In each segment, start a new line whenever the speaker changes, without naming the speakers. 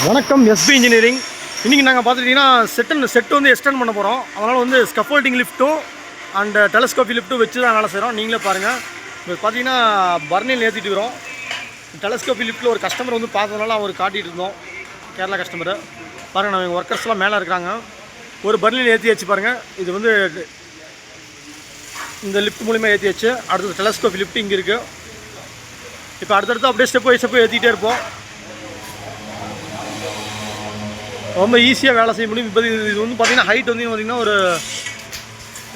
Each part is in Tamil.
வணக்கம் எஸ்பி இன்ஜினியரிங். இன்றைக்கி நாங்கள் பார்த்துட்டிங்கன்னா செட்டு வந்து எக்ஸ்டெண்ட் பண்ண போகிறோம். அதனால் வந்து ஸ்கஃபோல்டிங் லிஃப்ட்டும் அண்ட் டெலஸ்கோபி லிஃப்ட்டும் வச்சு தான் வேலை செய்கிறோம். நீங்களே பாருங்கள். இப்போ பார்த்தீங்கன்னா பர்னில் ஏற்றிட்டு இருக்கிறோம். டெலஸ்கோபி லிஃப்ட்டில் ஒரு கஸ்டமர் வந்து பார்த்ததுனால அவர் காட்டிகிட்டு இருந்தோம். கேரளா கஸ்டமரு பாருங்கள். நம்ம ஒர்க்கர்ஸ்லாம் மேலே இருக்கிறாங்க. ஒரு பர்னில் ஏற்றி வச்சு பாருங்கள். இது வந்து இந்த லிஃப்ட் மூலிமா ஏற்றி வச்சு அடுத்தது டெலஸ்கோபி லிஃப்ட் இங்கே இருக்குது. இப்போ அடுத்தடுத்து அப்படியே ஸ்டெப் ஏற்றிக்கிட்டே இருப்போம். ரொம்ப ஈஸியாக வேலை செய்ய முடியும். இப்போ இது வந்து பார்த்திங்கன்னா ஹைட் வந்து பார்த்திங்கன்னா ஒரு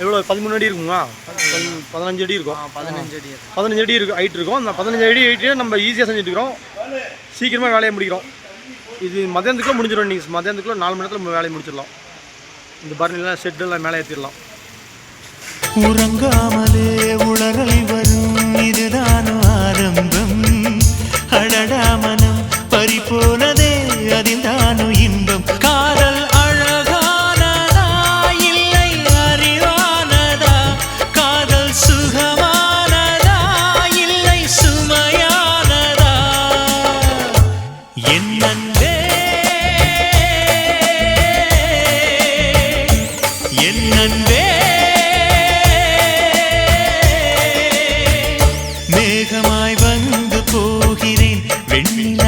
எவ்வளோ 13 அடி இருக்குங்களா? 15 அடி இருக்கும். 15 அடி இருக்கும் ஹைட் இருக்கும். அந்த 15 அடி ஹைட்டே நம்ம ஈஸியாக செஞ்சுட்டுருக்கிறோம். சீக்கிரமாக வேலையை முடிக்கிறோம். இது மதியானத்துக்குள்ளே முடிஞ்சிடும். நீங்கள் மதியானத்துக்குள்ளே 4 மணி நேரத்தில் நம்ம வேலையை முடிச்சிடலாம். இந்த பர்னிலாம் செட்டெல்லாம் மேலே ஏற்றிடலாம்.
உறங்காமலே உளறலை வரும் இதுதான் ஆரம்பம். அழடாமனம் பறிபோனதே அதில் தானு இன்பம். காதல் அழகானதா இல்லை அறிவானதா? காதல் சுகமானதா இல்லை சுமையானதா? என் அன்பே என் அன்பே மேகமாய் வந்து போகிறேன் வெண்ணில